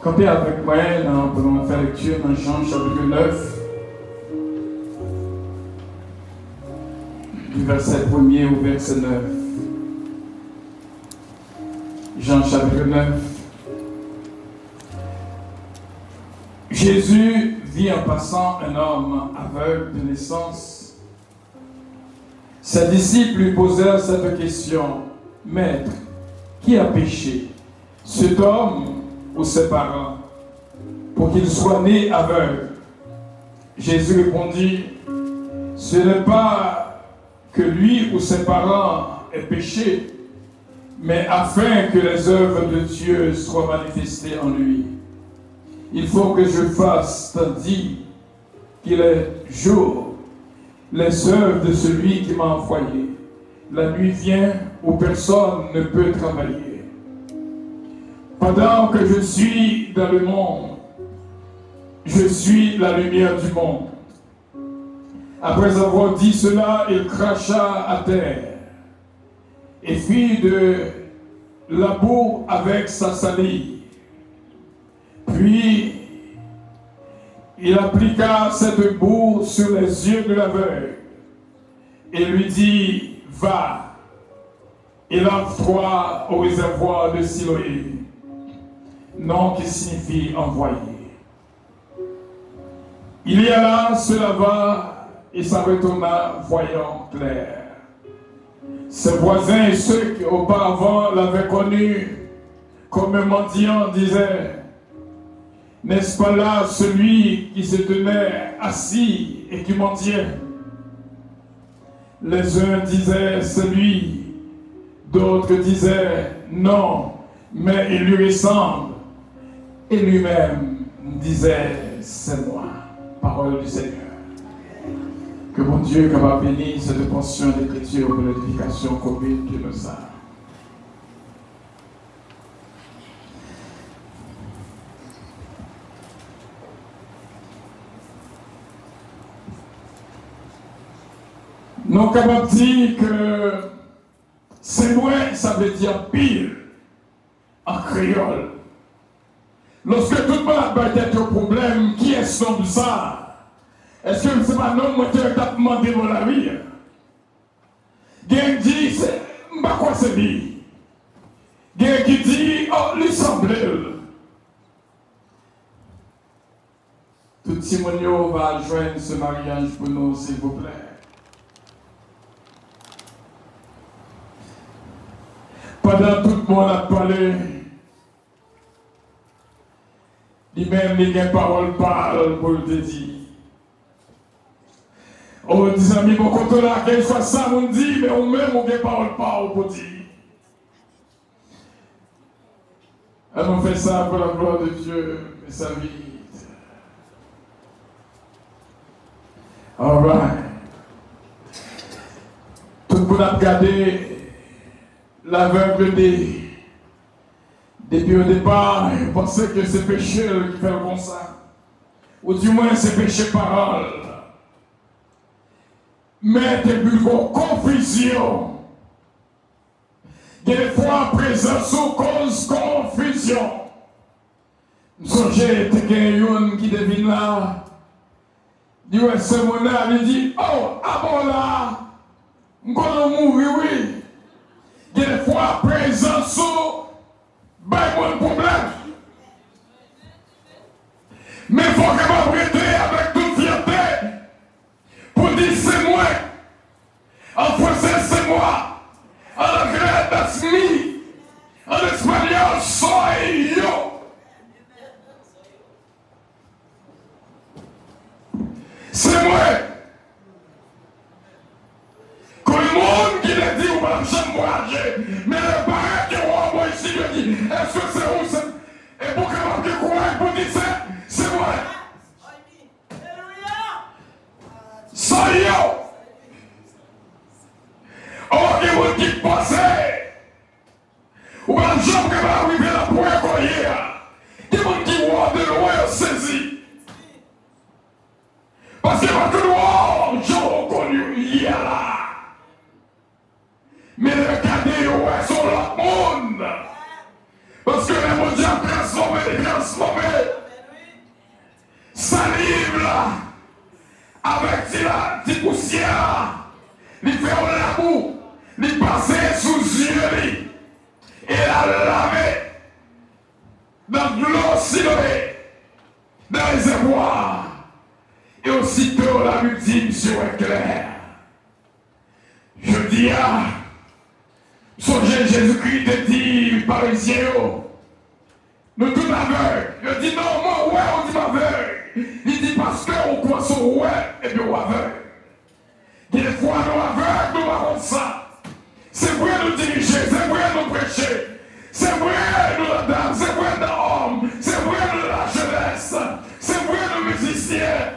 Campez avec moi pour faire lecture dans Jean chapitre 9, du verset 1er au verset 9. Jean chapitre 9. Jésus vit en passant un homme aveugle de naissance. Ses disciples lui posèrent cette question: Maître, qui a péché, cet homme ou ses parents, pour qu'il soit né aveugle? Jésus répondit: Ce n'est pas que lui ou ses parents aient péché, mais afin que les œuvres de Dieu soient manifestées en lui. Il faut que je fasse, tandis qu'il est jour, les œuvres de celui qui m'a envoyé. La nuit vient où personne ne peut travailler. Pendant que je suis dans le monde, je suis la lumière du monde. Après avoir dit cela, il cracha à terre et fit de la boue avec sa salive. Puis, il appliqua cette boue sur les yeux de l'aveugle et lui dit: Va et lave-toi au réservoir de Siloé, nom qui signifie envoyé. Il y alla, se lava et s'en retourna voyant clair. Ses voisins et ceux qui auparavant l'avaient connu comme un mendiant disaient: N'est-ce pas là celui qui se tenait assis et qui mendiait? Les uns disaient: C'est lui. D'autres disaient: Non, mais il lui ressemble. Et lui-même disait: C'est moi. Parole du Seigneur. Que mon Dieu capable bénir cette portion d'écriture pour l'édification commune de nos âmes. Nous sommes capables de dire que c'est loin, ça veut dire pile en créole. Lorsque tout le monde a été au problème, qui est ce nom ça? Est-ce que c'est pas non qui a demandé mon la vie? Quelqu'un dit, c'est pas quoi c'est dit. Quelqu'un qui dit, oh, lui semble. Tout Simonio va joindre ce mariage pour nous, s'il vous plaît. Pendant tout le monde a parlé, lui-même, il y a parole parle pour te dire. Oh, des amis, mon côté là, quelque soit ça, on dit, mais on même, on a parole parle pour dire. On fait ça pour la gloire de Dieu et sa vie. All right. Tout le monde a regardé l'aveugle depuis au départ, il pensait que c'est péché qui fait comme ça. Ou du moins, c'est péché parole. Mais depuis une confusion, des fois présent sous cause confusion. Songez, quelqu'un qui devine là, dit ouais, c'est mon âme, il dit, oh, ah bon là, on va mourir, oui. Des fois présent sous, ben mon problème. Mais il faut que je m'arrête avec toute fierté pour dire c'est moi. En français c'est moi. En anglais that's me. En espagnol soy yo. C'est moi. Quand le monde qui l'a dit, on va jamais voyager. Mais le parent qui est moi ici me dit, est-ce que c'est où c'est? Et pour que je me courage pour dire c'est moi. Soy yo. Oh, il y a un qui passe. Ou un jour qui va arriver à la pointe qu'on y a. Il y a un qui voit de loin saisi. Parce que va que loin, je connu hier là. Mais regardez où est son monde. Parce que les mondiaux transformés, arrive là, avec la poussière, il fait un labou, il passe sous les yeux, et la laver dans l'eau silée, dans les éboires, et aussitôt la multime sur éclair. Je dis à songez Jésus-Christ te dit, parisien, nous tous aveugles. Je dis non, moi, ouais, on dit aveugle. Il dit parce qu'on croit son ouais, et puis on aveugle. Des fois, nous aveugles, nous avons ça. C'est vrai nous diriger, c'est vrai nous prêcher. C'est vrai nous la dame, c'est vrai nous l'homme, c'est vrai nous la jeunesse, c'est vrai nous musiciens.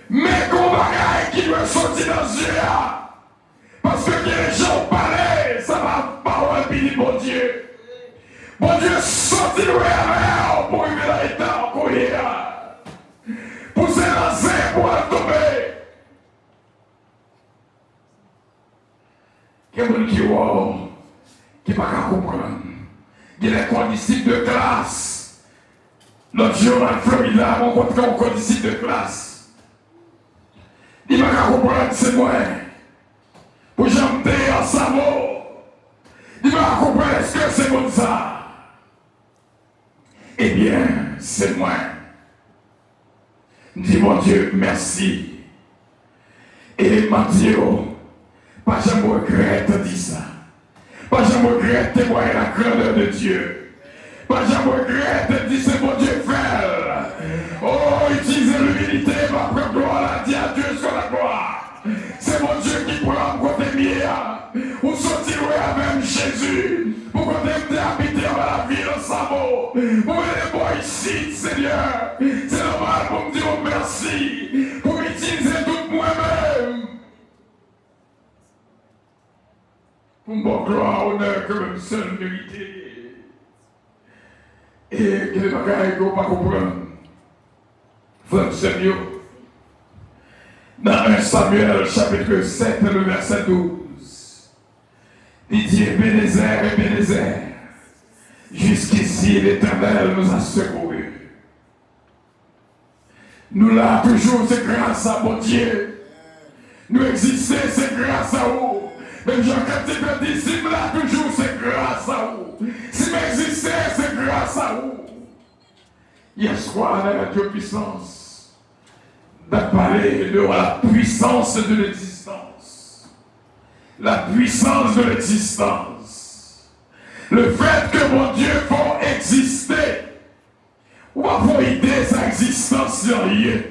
Mais qu'on bagaille qui doit sortir dans ce jeu, parce que les gens parlent, ça va pas un béni, bon Dieu. Bon Dieu, sorti de la pour arriver à l'état encore hier. Pour se lancer, pour tomber. Quelqu'un qui ne va pas comprendre. Il y a des disciples de classe. L'autre jour, en Florida, on rencontre un disciple de classe. Il ne va pas comprendre, c'est moi. Pour jamber en savon. Il va pas comprendre, est-ce que c'est comme ça? Eh bien, c'est moi. Dis mon Dieu, merci. Et Mathieu, pas jamais regrette de dire ça. Pas jamais regrette de témoigner la grandeur de Dieu. Pas jamais regrette de dire c'est mon Dieu fait. Oh, utilisez l'humilité, ma propre gloire, dit à Dieu sur la gloire. C'est mon Dieu qui prend côté mien. Ou sortir avec Jésus. Pour qu'on aime habiter dans la ville en sabot. Pour les bois ici, Seigneur. C'est normal pour me dire merci. Pour m'utiliser tout moi-même. Pour mon gloire, honneur, que même seul mérité. Et que les bagailles qu'on ne peut pas comprendre. Frère Seigneur. Dans 1 Samuel, chapitre 7, le verset 12. Il dit Ebenezer, Ebenezer, jusqu'ici l'Éternel nous a secourus. Nous là toujours, c'est grâce à mon Dieu. Nous exister, c'est grâce à vous. Même Jean-Baptiste dit, si nous là toujours, c'est grâce à vous. Si nous exister, c'est grâce à vous. Hier soir, dans la Dieu-puissance, de parler de la puissance de l'existence. La puissance de l'existence. Le fait que mon Dieu faut exister. Ou pas pour aider sa existence sérieuse.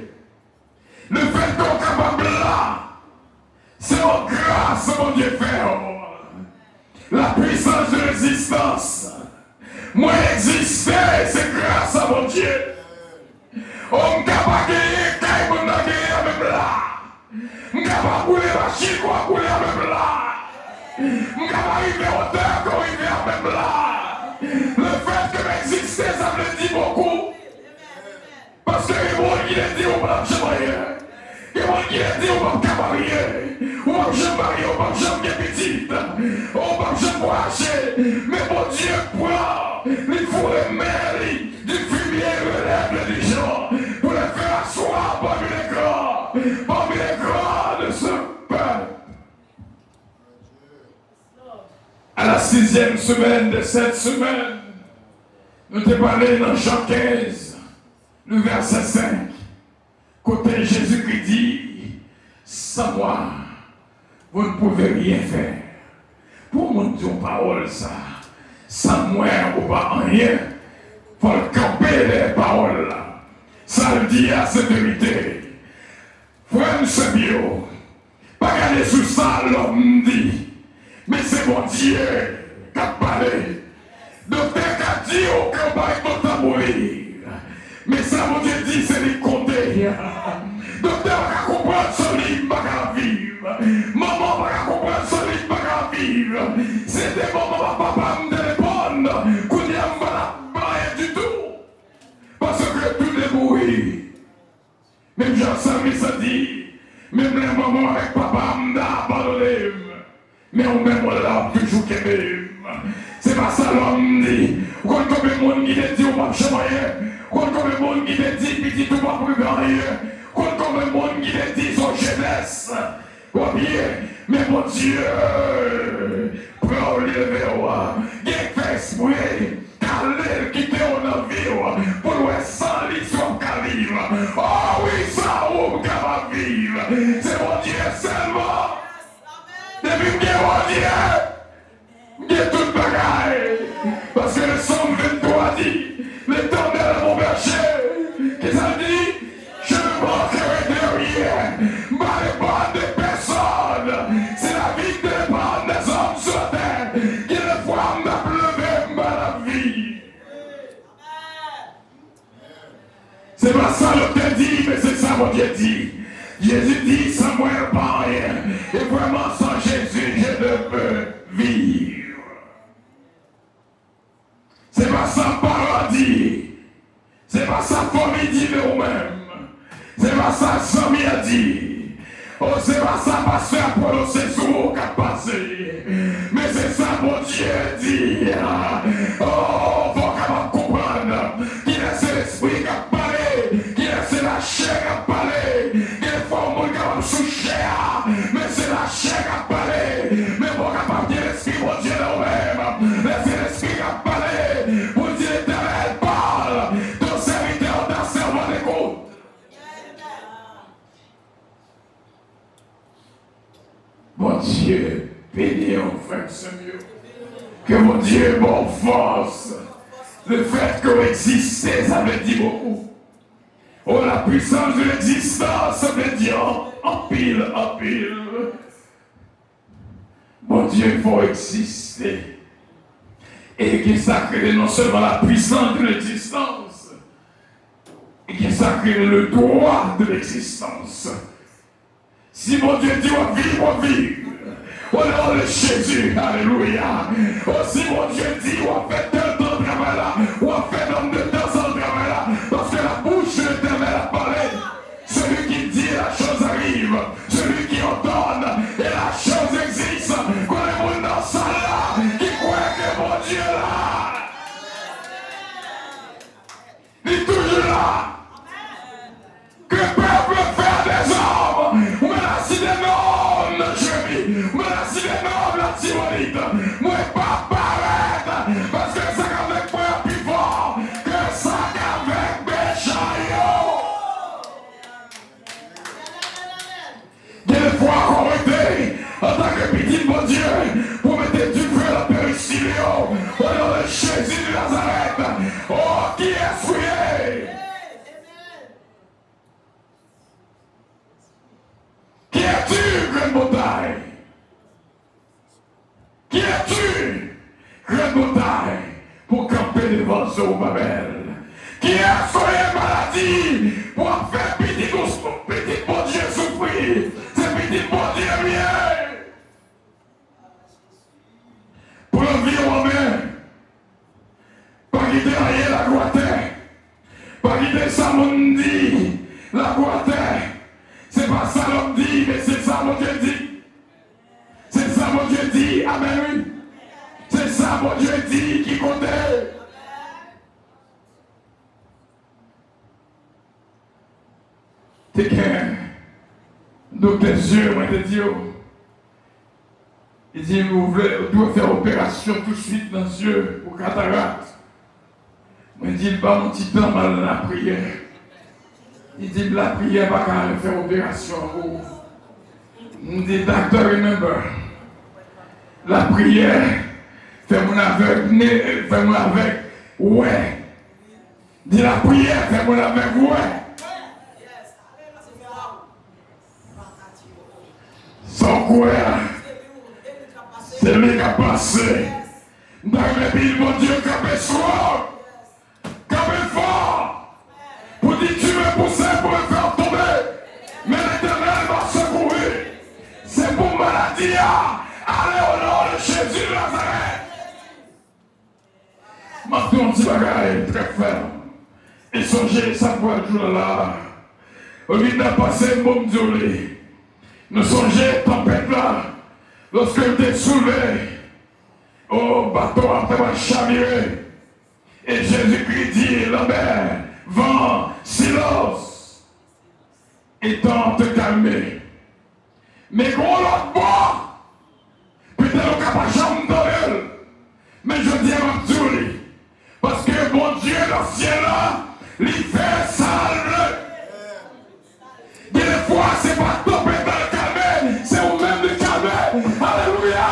Le fait qu'on est capable là. C'est en grâce mon Dieu fait. La puissance de l'existence. Moi exister, c'est grâce à mon Dieu. On ne peut pas gagner, on ne peut pas gagner même là. On ne peut pas couler la chic ou couler même là. On ne peut pas arriver au terre qu'on arrive même là. Le fait que m'exister, ça me dit beaucoup. Parce que les gens qui le disent, on ne peut pas jamais rien. Les gens qui le disent, on ne peut pas rien. On ne peut jamais marier, on ne peut jamais être petite. On ne peut jamais acheter. Mais mon Dieu prend, il faut les mairies du fumier relève les gens pour les faire asseoir parmi les grands de ce peuple. À la 6e semaine de cette semaine, nous t'ai parlé dans Jean 15, le verset 5, côté Jésus-Christ dit, sans moi, vous ne pouvez rien faire. Pour mon Dieu, parole ça, sans moi, vous ne pouvez rien. Il faut camper les paroles là. Ça le dit à cette vérité. Frère ce bio, pas regarder sous ça, l'homme dit, mais c'est mon Dieu qui a parlé. Docteur qui a dit au campagne de ta mourir. Mais ça, mon Dieu dit, c'est les compter. Docteur va comprendre ce livre, pas vivre. Maman va comprendre ce livre, pas vivre. C'est des moments, papa me téléphone, qu'on n'y a pas rien du tout. Parce que tout est mourir. Même Jean-Samy ça dit, même les moments avec papa m'a abandonné. Mais on même là toujours qu'aimer. C'est C'est pas ça l'homme dit. Quand combien de monde qui te dit on va chamailler. Quand combien de monde qui te dit petit tout va préparer. Quand combien de monde qui te dit son jeunesse. Oh bien, mais mon Dieu, prends le lever, il fait esprit, calé, quitter en vie, pour le sang, l'histoire qu'à vivre. Oh oui, ça, on va vivre. C'est mon Dieu seulement. Depuis que mon Dieu, il y a toute bagaille. Parce que le Somme 23 dit, l'Éternel est mon berger. Qu'est-ce que ça dit? Je ne manquerai de rien. Malheur de personne. C'est la vie de l'épargne des hommes sur terre qui ne voit m'a pleuvé ma vie. C'est pas ça le te dit, mais c'est ça mon Dieu dit. Jésus dit, sans moi pas rien. Et vraiment sans Jésus, je ne peux vivre. C'est pas ça paradis. C'est pas ça famille dit de nous-mêmes. C'est pas ça Samy a dit. Oh, c'est pas ça pasteur Apollo César qui a passé. Mais c'est ça mon Dieu dit. Oh, faut qu'on comprendre qu'il laisse l'esprit qui a parlé, qu'il laisse la chair qui a parlé, qu'il faut un monde qui a souché. Mais c'est la chair qui a parlé. Mais faut qu'on dire l'esprit mon Dieu de nous-mêmes. Laissez l'esprit qui a parlé. Pour dire l'Éternel parle. Ton serviteur, ta servante écoute. Mon Dieu, bénis mon frère Samuel. Que mon Dieu m'en force. Le fait qu'on existe, ça veut dire beaucoup. Oh, la puissance de l'existence, ça veut dire en pile, en pile. Mon Dieu, il faut exister. Et qui sacré non seulement la puissance de l'existence, et qui sacré le droit de l'existence. Si mon Dieu dit on vit, on vit. Au nom de Jésus, alléluia. Oh, si mon Dieu dit on fait tel temps de travail là, on fait nombre de temps sans travail là, parce que la bouche de l'Éternel a parlé. Celui qui dit la chose arrive, celui qui ordonne et la chose existe. Qu'on est mon dans ça là, qui croit que mon Dieu là, il est toujours là. Que le peuple fait des hommes, menace des noms, je vis, menace des noms, la Timonite, moi pas paraître, parce que ça avec moi plus fort, que ça avec Béchaillot. Des fois qu'on était, en tant que petit bon Dieu, pour mettre du feu dans le péristylio, au nom de Jésus de Nazareth, oh, qui est souillé. Qui es-tu, grande montagne? Qui es-tu, grande montagne, pour camper devant Zorobabel? Qui est-ce qu'on est maladie pour faire petit bon Dieu souffrir? C'est petit bon Dieu bien. Pour l'environnement, pas quitter rien la Guatemala, pas quitter Samondi, la Guatemala. C'est pas ça l'homme dit, mais c'est ça mon Dieu dit. C'est ça mon Dieu dit, amen. C'est ça mon Dieu dit qui comptait. T'es qu'un docteur yeux, moi te dis, il dit, vous doit faire opération tout de suite dans les yeux pour cataracte. Moi il dit, il va mon petit temps mal dans la prière. Il dit la prière pas qu'à faire opération. Il dit docteur, remember. La prière fait mon aveugle, fait mon aveugle, ouais. Dit la prière fait mon aveugle, ouais. Sans quoi, c'est lui qui a passé. Dans le pays, mon Dieu, capé soir, capé fort. Pour dire tu me pousser pour me faire tomber. Mais l'Éternel m'a secoué. C'est pour maladie. Allez au nom de Jésus de Nazareth. Maintenant, on dit bagaille très ferme. Et songez, ça pour le jour là. Au lieu de passer un bon dieu. Nous songez, tempête là. Lorsque tu es soulevé. Oh, bateau a chaviré. Et Jésus-Christ dit, la mer, vent, silence. Et tente te calmer. Mais gros l'autre bois, peut-être qu'on n'a pas jamais dans elle. Mais je dis à Abdouli, parce que mon Dieu, le ciel là, il fait sale. Des fois, c'est pas tempête dans le calmer, c'est vous-même le calmer. Alléluia.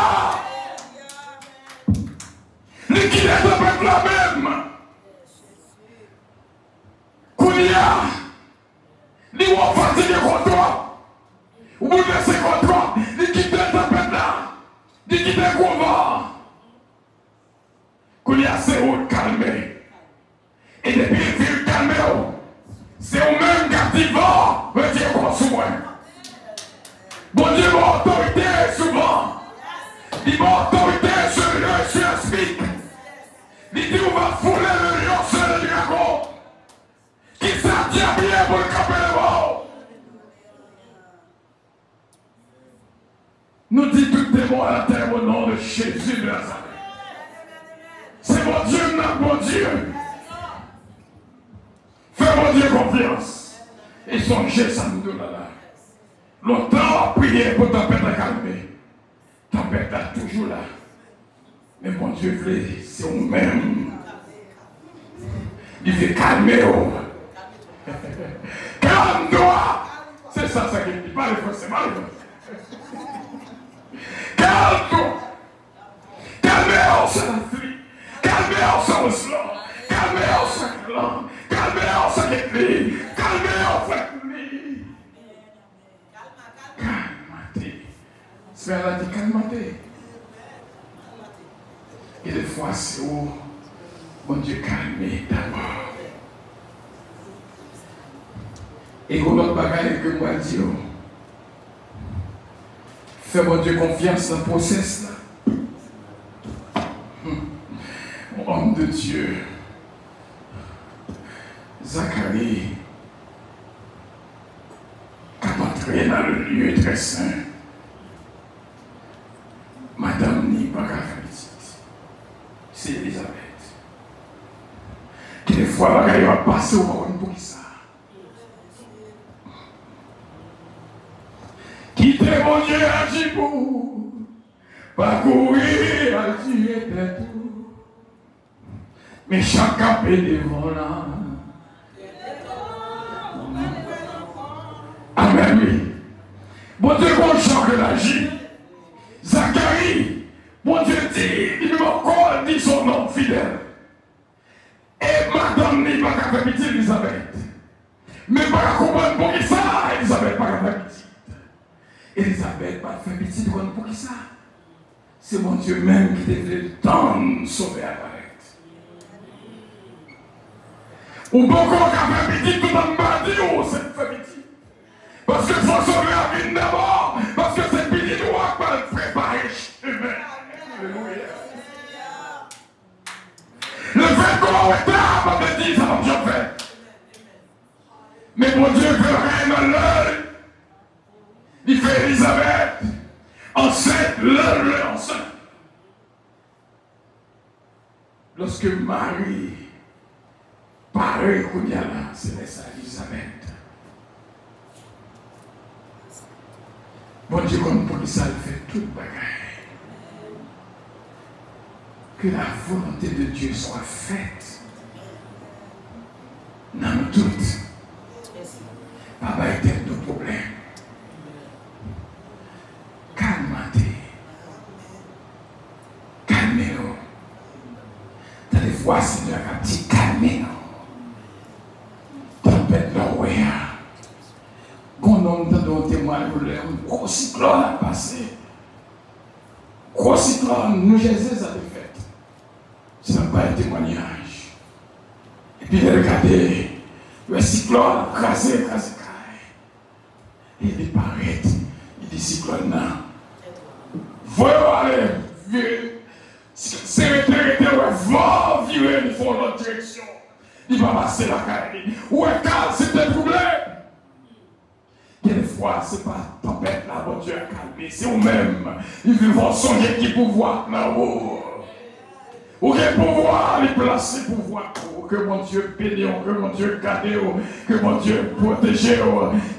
Liquide est tempête la même. Kounia, li ou fatigué contre toi, ou bouleversé contre toi, liquide est tempête là, liquide est gros vent. Kounia, c'est où calmer. Et depuis qu'il fait calmer, c'est vous-même qui a dit vent, me dire qu'on souverain. Bon Dieu, mon autorité souvent. Il m'a autorité sur le lieu, sur le speak. Il dit on va fouler le lion sur le dragon. Qui s'attire bien pour le camper le mort. Nous dit tout démon à la terre au nom de Jésus de Nazareth. C'est mon Dieu, notre bon Dieu. Fais mon Dieu confiance. Et songez ça nous là. Longtemps à prier pour tempête à calmer. Tempête est toujours là. Mais mon Dieu voulait, c'est vous-même. Il veut calmer. Calme-toi. C'est ça qu'il dit. Pas le français, pas le français. Calme-toi. Calmez-vous sur la pluie. Calmez-vous sur le slant. Calmez-vous sur le clan. Calmez-vous sur les pluies. Calmez-vous sur les pluies. Calme-toi. Sphère a dit calme-toi. Et des fois, c'est où mon Dieu calme d'abord. Et pour l'autre bagaille que moi dis, fais mon Dieu confiance dans le process là. Homme de Dieu, Zacharie, qui a entré dans le lieu très saint. Madame n'y pas qu'à faire petite. C'est Elisabeth. Qui des fois, elle va passer au monde pour ça. Quittez mon Dieu à Djibou, parcourir à Dieu tout. Mais chacun peut devant là. Amen, oui. Bon Dieu, qu'on chante l'agit. Zacharie, bon Dieu dit, il m'a encore dit son nom fidèle. Et madame n'est pas qu'à faire pitié Elisabeth. Mais pas comprendre pour qui ça, Elisabeth pas qu'à faire pitié. Elisabeth pas faire pitié pour qui ça. C'est mon Dieu même qui devait tant sauver apparaître. Ou beaucoup qu'à faire pitié tout en bas dit, oh, c'est faire pitié. Parce qu'il faut sauver la vie d'abord. Parce que c'est pitié doit pas le préparer chemin. Alléluia. Le fait qu'on est tard, on me dit, ça va bien faire. Mais mon Dieu fait rien dans l'œil. Il fait Elisabeth enceinte, l'heure enceinte. Lorsque Marie paraît qu'on y a là, c'est laissé à Elisabeth. Bon Dieu, comme pour ça, il fait tout le bagage. Que la volonté de Dieu soit faite dans nous toutes. Papa était nos problèmes. Calmez-vous. Calmez-vous. Dans les fois, Seigneur a dit calmez-vous. Tempête l'envoya. Quand on donne témoignage, un gros cyclone a passé. Gros cyclone, nous Jésus a fait. Ce n'est pas un témoignage. Et puis, regardez, le cyclone a crasé. Et il paraît, il dit cyclone là. Voyons aller, c'est retraité, va virer, il faut l'autre direction. Il va passer la carrière. Où est calme, c'est un problème. Quelquefois, ce n'est pas tempête là, bon Dieu a calmé, c'est vous-même. Il veut voir songer qui pouvoir là-haut. Ou que pouvoir les placer pouvoir. Que mon Dieu bénisse, que mon Dieu garde, que mon Dieu protège,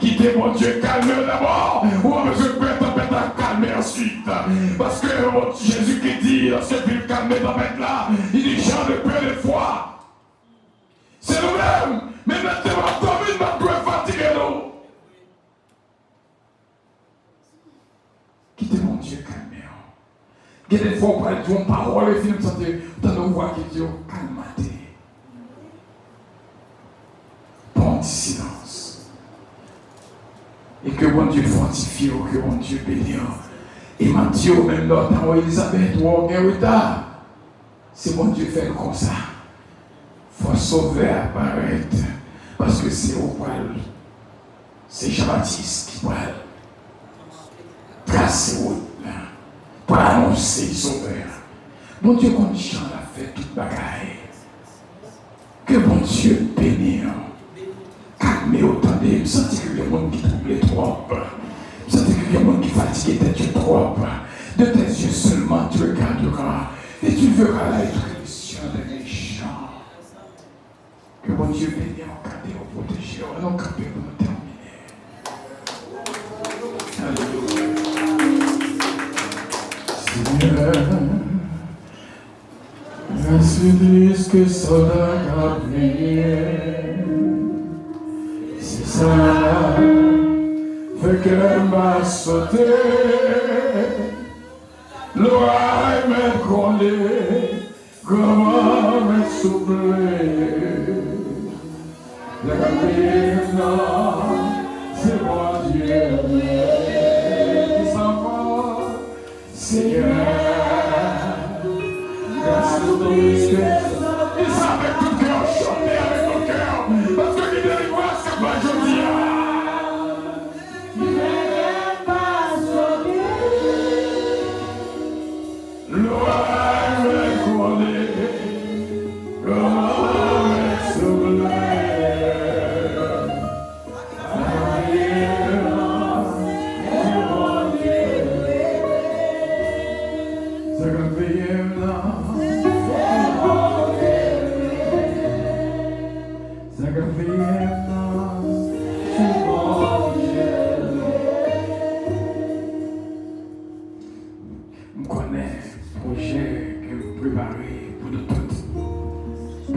quittez mon Dieu calme d'abord, ou on besoin de peut-être calmer ensuite. Parce que Jésus qui dit, lorsque il calme dans mettre là, il dit j'en ai peu de foi. C'est nous-mêmes, mais maintenant, comme une ma doit fatiguer nous. Quittez mon Dieu calme. Il y a des fois où on parle de parole et film santé, dans nos voix qui disent calmate. Bon silence. Et que mon Dieu fortifie, que mon Dieu bénisse. Et Matthieu, même dans le temps Elisabeth, où on est en retard, c'est mon Dieu fait comme ça. Il faut sauver apparaître. Parce que c'est au poil. C'est Jean-Baptiste qui parle. Tracer route là. Pour annoncer le sauveur. Mon Dieu, quand Jean a fait toute bagaille. Que mon Dieu bénisse. Calmez autant de. Je sens que le monde qui trouble trop. Je sens que le monde qui fatigue tête trop. De tes yeux seulement tu regarderas. Et tu verras la rétribution des méchants. Que mon Dieu bénisse, encadrer, protéger. On va camper pour nous terminer. Alléluia. Merci de que soldat a prié. C'est ça, fait qu'elle m'a sauté. L'oreille m'a collé, comment m'a soufflé. La capine, c'est moi Dieu. Qui s'en va, Seigneur. Merci de risque. Et ça avec tout cœur, chanter avec ton cœur. Parce que l'idée de moi, c'est pas joli. Il n'est pas sauvé. L'oreille est collée. Comment est sauvé.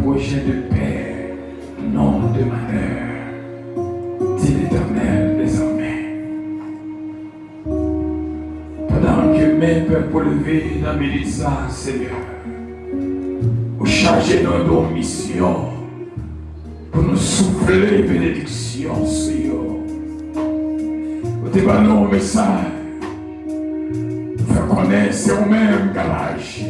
Projet de paix, non de malheur, dit l'Éternel désormais. Pendant que mes peuples levés dans mes lisages, Seigneur, vous chargez nos missions pour nous souffler bénédiction, Seigneur. Vous débattez nos messages, faire connaître c'est vous-même qu'à l'âge.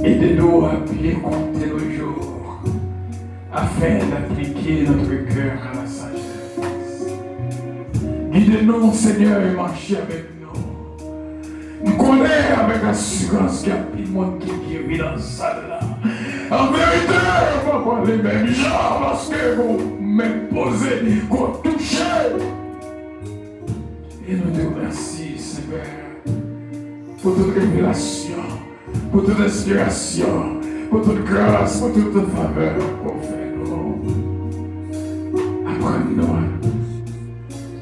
Aidez-nous à bien compter nos jours, afin d'appliquer notre cœur à la sagesse. Guidez-nous, Seigneur, et marchez avec nous. Nous connaissons avec assurance qu'il y a plus de monde qui guérit dans cette salle-là. En vérité, on va voir les mêmes gens parce que vous m'imposez, vous touchez. Et nous te remercions, Seigneur, pour toute révélation. Pour toute inspiration, pour toute grâce, pour toute faveur, pour faire nous. Apprends-nous à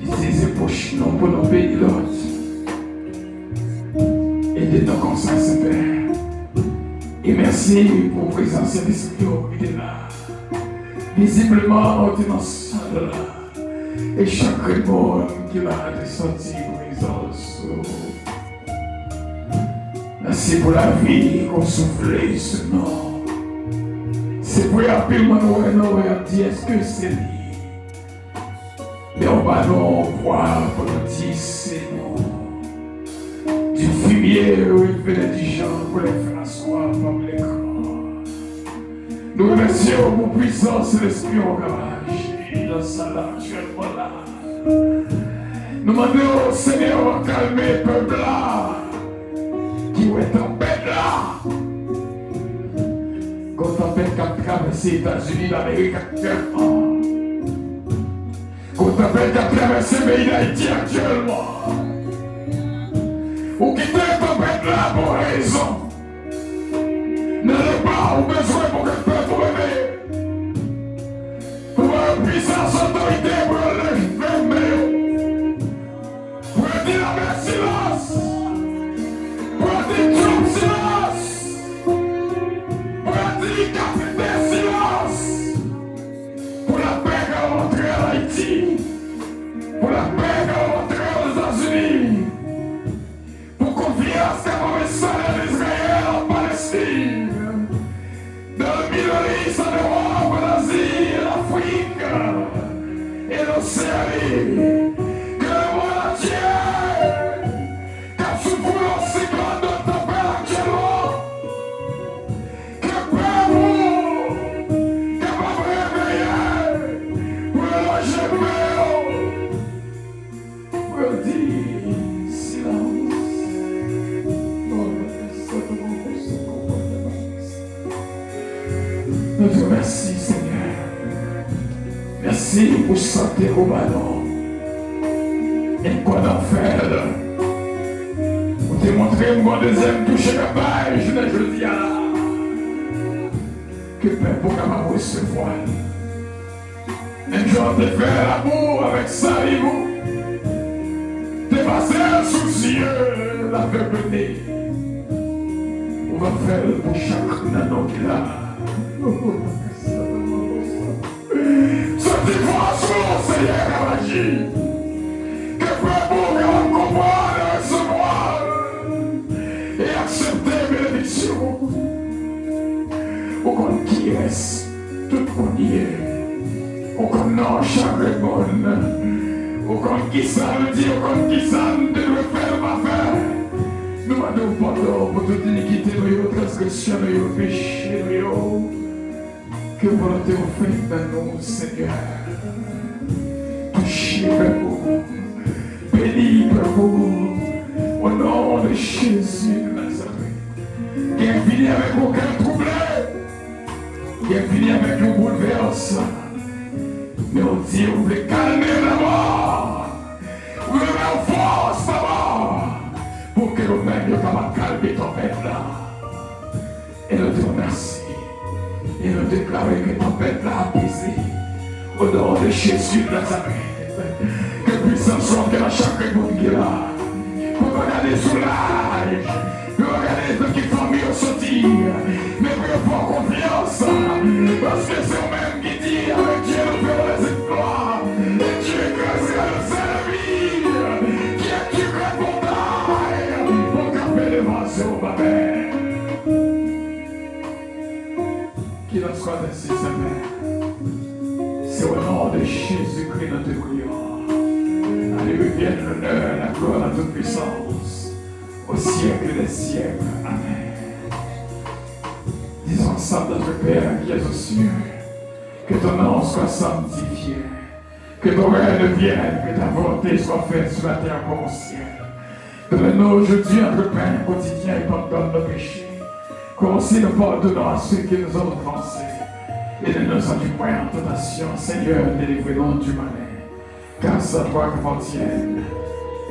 utiliser pour nous, pour nous bénir l'autre. Aidez-nous comme ça, Seigneur. Et merci pour la présence de l'Esprit qui est là. Visiblement, on est dans ce salle-là. Et chaque monde qui l'a descendu présence. Merci pour la vie qu'on souffle ce nom. C'est pour appeler mon nom et dire est-ce que c'est lui. Mais on va nous voir pour nous dire c'est non. Du fumier où il fait des gens pour les faire asseoir comme l'écran. Nous remercions pour puissance de l'esprit au garage. Dans ça là, actuellement là. Nous demandons au Seigneur de calmer le peuple là. Qui est en paix là. Quand on fait qu'à traverser les États-Unis d'Amérique actuellement. Quand on fait qu'à traverser le pays d'Haïti actuellement. Ou quitter la tempête là pour raison. N'allez pas au besoin pour que le peuple revienne. Pour avoir puissance, autorité, pour le lever, pour dire la mer silence, pour dire Trump silence, pour dire capitaine silence, pour la paix qu'elle va rentrer à Haïti, pour la paix qu'elle va rentrer aux États-Unis, pour confiance qu'elle va installer l'Israël en Palestine. Dans le Middle East, en Europe, en Asie, en Afrique et l'Océanie, que le monde entier, car sous le cyclone de tempête actuellement, que le peuple capable de réveiller pour le loger pour dire silence. Nous te remercions, Seigneur. Merci pour santé au ballon. Et quoi d'en faire? Pour te montrer mon deuxième touche de page, je dis à la que Père pour capable recevoir. Un jour de faire l'amour avec ça et vous. T'es passé soucieux, l'aveugleté. On va faire pour chaque nano qui l'a. Cette dimension, Seigneur, a agi. Que peuple va comprendre, recevoir et accepter bénédiction. Au compte qui reste, tout qu'on y est. Au compte non, chaque monde. Au compte qui ça veut dire, au compte qui ça ne doit faire, pas faire. Nous demandons pardon pour toute iniquité, nos transgressions, nos péchés, nos. Que volonté vous faites dans nous, Seigneur. Touchez vous, bénis vous, au nom de Jésus de Nazareth. Qui est fini avec aucun troublé, qui est fini avec un bouleversement. Mais on dit, vous voulez calmer la mort, vous voulez mettre force la mort, pour que nous-mêmes nous calmer ton peuple là. Et nous te remercions. Et nous déclarons que ton peuple l'a apaisé au nom de Jésus de Nazareth. Que puissance soit à chaque monde qui est là. Pour regarder sous l'âge, pour regarder ceux qui sont mis au sortir, mais pour avoir confiance, parce que c'est eux-mêmes qui disent avec Dieu nous ferons les exploits. Et Dieu écrasera le servir, qui a tué la montagne pour camper les vases au Babel. Qu'il en soit ainsi, Seigneur. C'est au nom de Jésus-Christ nous te prions. Alléluia, l'honneur, la gloire, la toute puissance, au siècle des siècles. Amen. Disons ensemble notre Père qui es aux cieux, que ton nom soit sanctifié, que ton règne vienne, que ta volonté soit faite sur la terre comme au ciel. Donne-nous aujourd'hui notre pain quotidien et pardonne nos péchés. Comme aussi nous pardonnons à ceux qui nous ont offensés. Et ne nous induis point en tentation, Seigneur, délivrez-nous du malin. Car c'est à toi qu'appartiennent,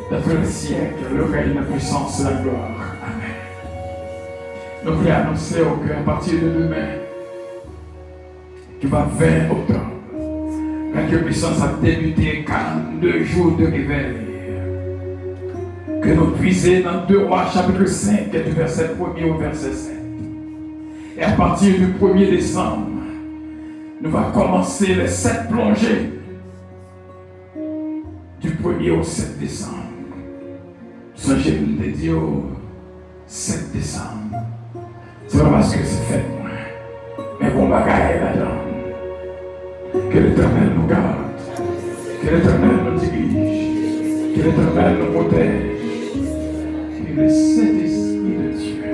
dans tous les siècles, le règne, la puissance et la gloire. Amen. Nous voulons annoncer au cœur, à partir de demain, qui va 20 octobre, quand la puissance a débuté 42 jours de réveil. Que nous puissions dans 2 Rois, chapitre 5, du verset 1er au verset 7. Et à partir du 1er décembre, nous allons commencer les 7 plongées du 1er au 7 décembre. Songez de dire au 7 décembre. C'est pas parce que c'est fait moi, mais bon bagaille là-dedans. Que l'Éternel nous garde, que l'Éternel nous dirige, que l'Éternel nous protège. Que le Saint-Esprit de Dieu,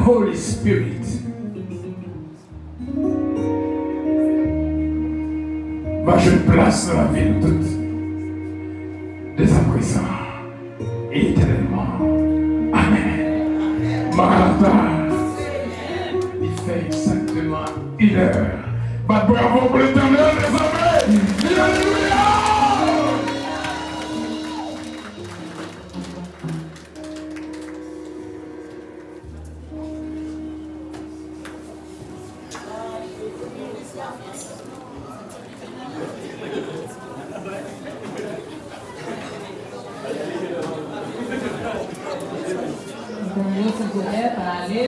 Holy Spirit, va jouer une place dans la vie de toutes, dès à présent et éternellement. Amen. Maranatha, il fait exactement 1 heure. Bravo pour l'Éternel, les amis. Alléluia. combien s'il vous plaît, pour aller